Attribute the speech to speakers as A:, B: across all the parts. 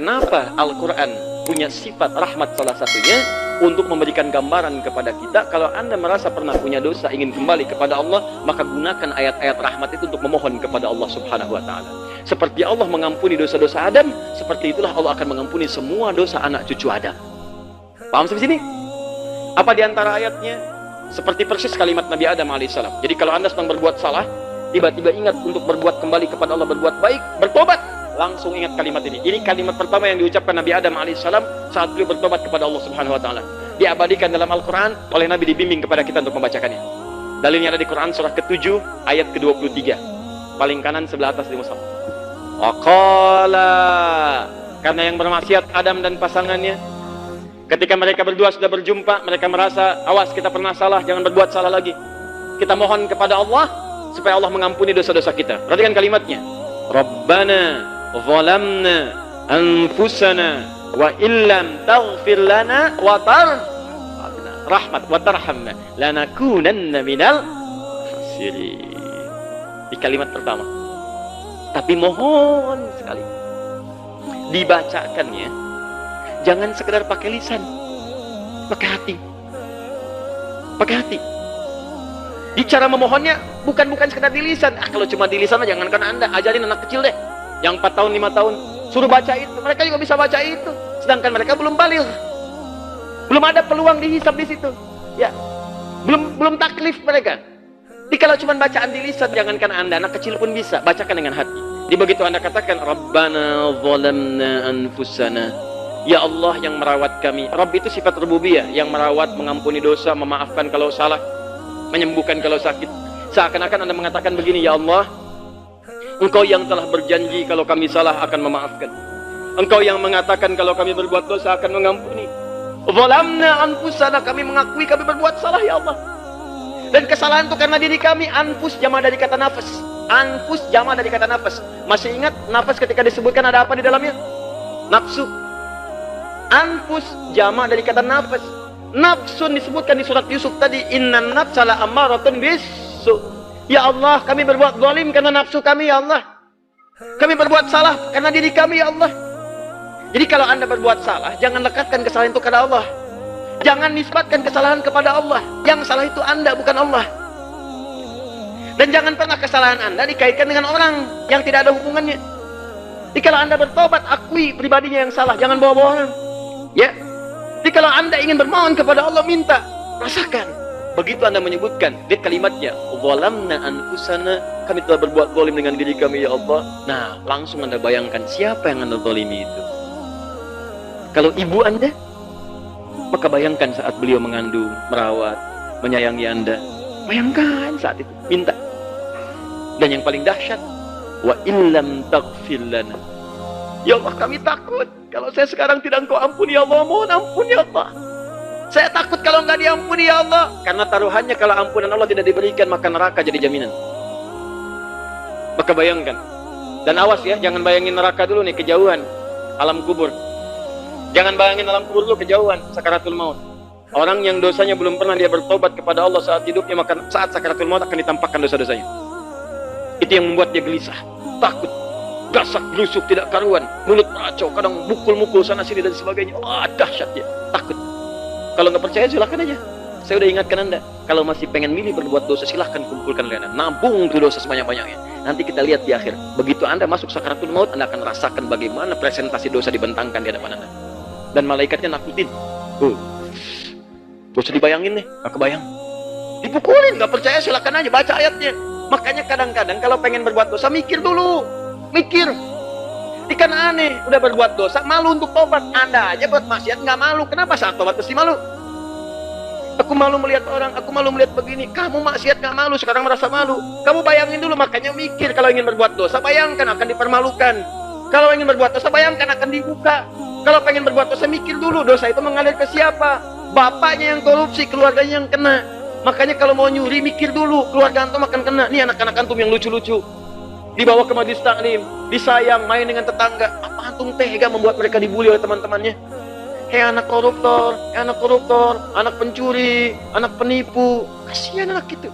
A: Kenapa Al-Quran punya sifat rahmat salah satunya? Untuk memberikan gambaran kepada kita, kalau Anda merasa pernah punya dosa, ingin kembali kepada Allah, maka gunakan ayat-ayat rahmat itu untuk memohon kepada Allah Subhanahu wa Ta'ala. Seperti Allah mengampuni dosa-dosa Adam, seperti itulah Allah akan mengampuni semua dosa anak cucu Adam. Paham sampai sini? Apa di antara ayatnya? Seperti persis kalimat Nabi Adam alaihissalam. Jadi kalau Anda sedang berbuat salah, tiba-tiba ingat untuk berbuat kembali kepada Allah, berbuat baik, bertobat, langsung ingat kalimat ini. Ini kalimat pertama yang diucapkan Nabi Adam alaihissalam saat beliau bertobat kepada Allah Subhanahu wa Ta'ala. Diabadikan dalam Al-Quran, oleh Nabi dibimbing kepada kita untuk membacakannya. Dalilnya ada di Quran surah ke-7 ayat ke-23, paling kanan sebelah atas di mushaf. Waqala, karena yang bermaksiat Adam dan pasangannya, ketika mereka berdua sudah berjumpa, mereka merasa, awas kita pernah salah, jangan berbuat salah lagi. Kita mohon kepada Allah supaya Allah mengampuni dosa-dosa kita. Perhatikan kalimatnya. Rabbana zalamna anfusana wa illam taghfir lana wa tarhamna rahmat wa tarhamna lanakunanna minal khasirin. Di kalimat pertama. Tapi mohon sekali dibacakannya jangan sekedar pakai lisan, pakai hati. Pakai hati. Di cara memohonnya bukan sekedar di lisan. Kalau cuma di lisan jangankan Anda, ajarin anak kecil deh yang 4 tahun 5 tahun, suruh baca itu, mereka juga bisa baca itu, sedangkan mereka belum baligh, belum ada peluang dihisab di situ, ya, belum taklif mereka. Jadi kalau cuma bacaan di lisan, jangankan Anda, anak kecil pun bisa bacakan dengan hati. Jadi begitu Anda katakan Rabbana zalamna anfusana, ya Allah yang merawat kami. Rabb itu sifat rububiyah, yang merawat, mengampuni dosa, memaafkan kalau salah, menyembuhkan kalau sakit. Seakan-akan Anda mengatakan begini, ya Allah, Engkau yang telah berjanji kalau kami salah akan memaafkan. Engkau yang mengatakan kalau kami berbuat dosa akan mengampuni. Zalamna anfusana, kami mengakui kami berbuat salah ya Allah. Dan kesalahan itu karena diri kami. Anfus jama dari kata nafas. Anfus jama dari kata nafas. Masih ingat nafas ketika disebutkan ada apa di dalamnya? Nafsu. Anfus jama dari kata nafas. Nafsun disebutkan di surat Yusuf tadi. Innan nafsala ammaratun bisu. Ya Allah, kami berbuat zalim karena nafsu kami ya Allah. Kami berbuat salah karena diri kami ya Allah. Jadi kalau Anda berbuat salah, jangan lekatkan kesalahan itu kepada Allah. Jangan nisbatkan kesalahan kepada Allah. Yang salah itu Anda, bukan Allah. Dan jangan pernah kesalahan Anda dikaitkan dengan orang yang tidak ada hubungannya. Jadi kalau Anda bertobat, akui pribadinya yang salah, jangan bawa-bawa orang. Ya. Jadi kalau Anda ingin bermohon kepada Allah, minta, rasakan. Begitu Anda menyebutkan, lihat kalimatnya, zalamna anfusana, kami telah berbuat zalim dengan diri kami ya Allah. Nah, langsung Anda bayangkan siapa yang Anda zalimi itu. Kalau ibu Anda, maka bayangkan saat beliau mengandung, merawat, menyayangi Anda. Bayangkan saat itu, minta. Dan yang paling dahsyat, wa illam taghfir lana. Ya Allah, kami takut kalau saya sekarang tidak Engkau ampuni ya Allah, mohon ampuni ya Allah. Saya takut kalau nggak diampuni ya Allah. Karena taruhannya kalau ampunan Allah tidak diberikan, maka neraka jadi jaminan. Maka bayangkan. Dan awas ya, jangan bayangin neraka dulu nih, kejauhan. Alam kubur. Jangan bayangin alam kubur dulu, kejauhan. Sakaratul maut. Orang yang dosanya belum pernah dia bertobat kepada Allah saat hidupnya, maka saat sakaratul maut akan ditampakkan dosa-dosanya. Itu yang membuat dia gelisah, takut, gasak, gerusuk, tidak karuan, mulut meracau, kadang mukul-mukul sana sini dan sebagainya. Dahsyat dia, takut. Kalau nggak percaya silahkan aja. Saya udah ingatkan Anda. Kalau masih pengen milih berbuat dosa, silahkan kumpulkan oleh Anda. Nabung tuh dosa sebanyak-banyaknya. Nanti kita lihat di akhir. Begitu Anda masuk sakaratul maut, Anda akan rasakan bagaimana presentasi dosa dibentangkan di hadapan Anda. Dan malaikatnya nakutin. Gak usah dibayangin nih, gak kebayang. Dipukulin, gak percaya silahkan aja, baca ayatnya. Makanya kadang-kadang kalau pengen berbuat dosa, mikir dulu. Mikir. Ikan aneh, udah berbuat dosa, malu untuk tobat. Anda aja buat maksiat nggak malu, kenapa saat tobat mesti malu? Aku malu melihat orang, aku malu melihat begini. Kamu maksiat nggak malu, sekarang merasa malu. Kamu bayangin dulu, makanya mikir. Kalau ingin berbuat dosa, bayangkan akan dipermalukan. Kalau ingin berbuat dosa, bayangkan akan dibuka. Kalau pengen berbuat dosa, mikir dulu. Dosa itu mengalir ke siapa? Bapaknya yang korupsi, keluarganya yang kena. Makanya kalau mau nyuri, mikir dulu. Keluarga antum akan kena. Nih anak-anak antum yang lucu-lucu, dibawa ke majlis taklim, disayang, main dengan tetangga. Apa antum tega membuat mereka dibully oleh teman-temannya? Hei anak koruptor, anak pencuri, anak penipu. Kasihan anak itu.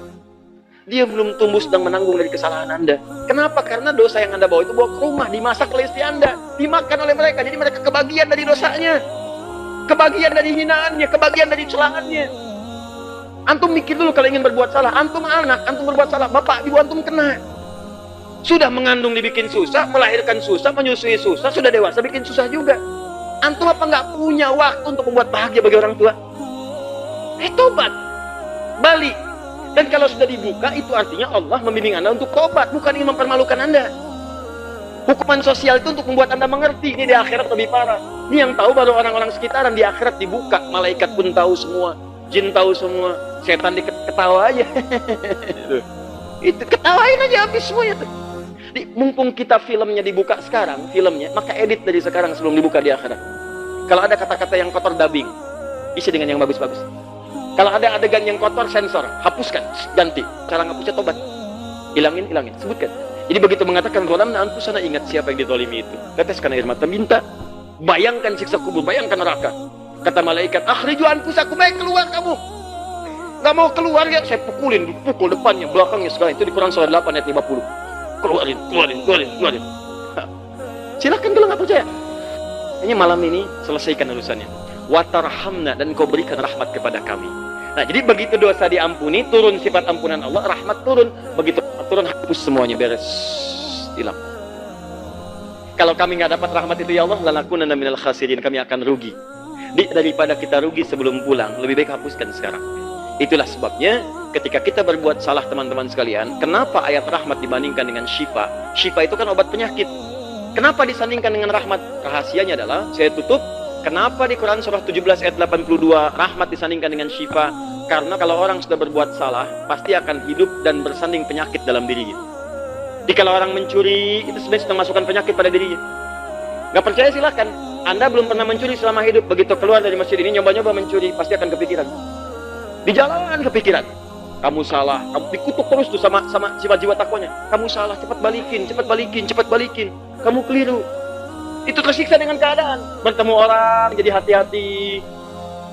A: dia belum tumbuh sedang menanggung dari kesalahan Anda. Kenapa? Karena dosa yang Anda bawa itu bawa ke rumah, dimasak oleh istri Anda, dimakan oleh mereka. Jadi mereka kebagian dari dosanya, kebagian dari hinaannya, kebagian dari celahannya. Antum mikir dulu kalau ingin berbuat salah. Antum anak, antum berbuat salah, bapak ibu antum kena. Sudah mengandung dibikin susah, melahirkan susah, menyusui susah, sudah dewasa bikin susah juga. Antum apa nggak punya waktu untuk membuat bahagia bagi orang tua? Tobat, balik. Dan kalau sudah dibuka, itu artinya Allah membimbing Anda untuk tobat, bukan ingin mempermalukan Anda. Hukuman sosial itu untuk membuat Anda mengerti, ini di akhirat lebih parah. Ini yang tahu baru orang-orang sekitaran, di akhirat dibuka, malaikat pun tahu semua, jin tahu semua, setan diketawa aja. Itu ketawain aja habis semuanya tuh. Mumpung kita filmnya dibuka sekarang, filmnya, maka edit dari sekarang sebelum dibuka di akhirat. Kalau ada kata-kata yang kotor, dubbing, isi dengan yang bagus-bagus. Kalau ada adegan yang kotor, sensor, hapuskan, ganti. Cara ngapusnya tobat, hilangin, sebutkan. Jadi begitu mengatakan zalamna anfusana, ingat siapa yang dizalimi itu. Teteskan air mata, minta. Bayangkan siksa kubur, bayangkan neraka. Kata malaikat, akhriju anfusakum, keluar kamu. Gak mau keluar ya, saya pukul depannya, belakangnya segala. Itu di Quran surah 8 ayat 50. Keluarin. Silakan kalau nggak percaya. Hanya malam ini selesaikan urusannya. Watarhamna, dan kau berikan rahmat kepada kami. Nah, jadi begitu dosa diampuni, turun sifat ampunan Allah, rahmat turun. Begitu turun, hapus semuanya, beres, hilang. Kalau kami nggak dapat rahmat itu ya Allah, lanakunanna minal khasirin, kami akan rugi. Daripada kita rugi sebelum pulang, lebih baik hapuskan sekarang. Itulah sebabnya ketika kita berbuat salah, teman-teman sekalian, kenapa ayat rahmat dibandingkan dengan syifa? Syifa itu kan obat penyakit. Kenapa disandingkan dengan rahmat? Rahasianya adalah, saya tutup, kenapa di Quran surah 17 ayat 82 rahmat disandingkan dengan syifa? Karena kalau orang sudah berbuat salah, pasti akan hidup dan bersanding penyakit dalam dirinya. Jadi kalau orang mencuri, itu sebenarnya sedang masukkan penyakit pada dirinya. Gak percaya silahkan. Anda belum pernah mencuri selama hidup, begitu keluar dari masjid ini nyoba-nyoba mencuri, pasti akan kepikiran. Di jalan kepikiran, kamu salah, kamu dikutuk terus tuh sama sifat jiwa takwanya. Kamu salah, cepat balikin. Kamu keliru. Itu tersiksa dengan keadaan. Bertemu orang jadi hati-hati,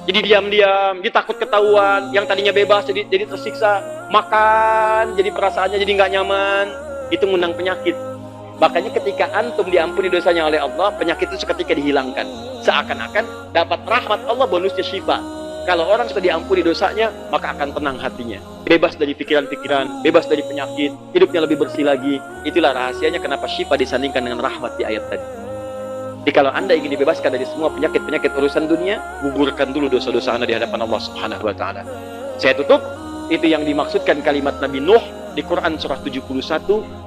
A: jadi diam-diam, dia takut ketahuan. Yang tadinya bebas jadi tersiksa. Makan, jadi perasaannya jadi nggak nyaman. Itu mengundang penyakit. Makanya ketika antum diampuni dosanya oleh Allah, penyakit itu seketika dihilangkan. Seakan-akan dapat rahmat Allah, bonusnya syifa. Kalau orang sudah diampuni dosanya, maka akan tenang hatinya. Bebas dari pikiran-pikiran, bebas dari penyakit, hidupnya lebih bersih lagi. Itulah rahasianya kenapa syifa disandingkan dengan rahmat di ayat tadi. Jadi kalau Anda ingin dibebaskan dari semua penyakit-penyakit urusan dunia, gugurkan dulu dosa-dosa Anda di hadapan Allah Subhanahu wa taala. Saya tutup, itu yang dimaksudkan kalimat Nabi Nuh di Quran surah 71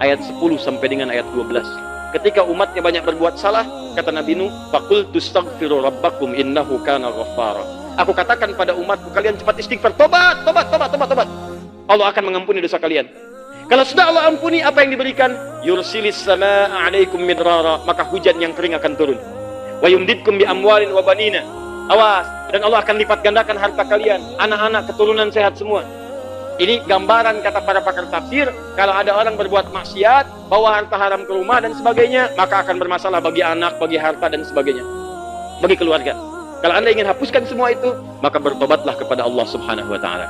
A: ayat 10 sampai dengan ayat 12. Ketika umatnya banyak berbuat salah, kata Nabi Nuh, faqultu astaghfiru rabbakum innahu kana ghaffara. Aku katakan pada umatku, kalian cepat istighfar, tobat. Allah akan mengampuni dosa kalian. Kalau sudah Allah ampuni, apa yang diberikan? Yursilis samaa'a 'alaikum midrara, maka hujan yang kering akan turun. Wa yumdidkum bi amwalin wa banina. Awas, dan Allah akan lipat gandakan harta kalian, anak-anak, keturunan sehat semua. Ini gambaran kata para pakar tafsir, kalau ada orang berbuat maksiat, bawa harta haram ke rumah dan sebagainya, maka akan bermasalah bagi anak, bagi harta dan sebagainya, bagi keluarga. Kalau Anda ingin hapuskan semua itu, maka bertobatlah kepada Allah Subhanahu wa taala.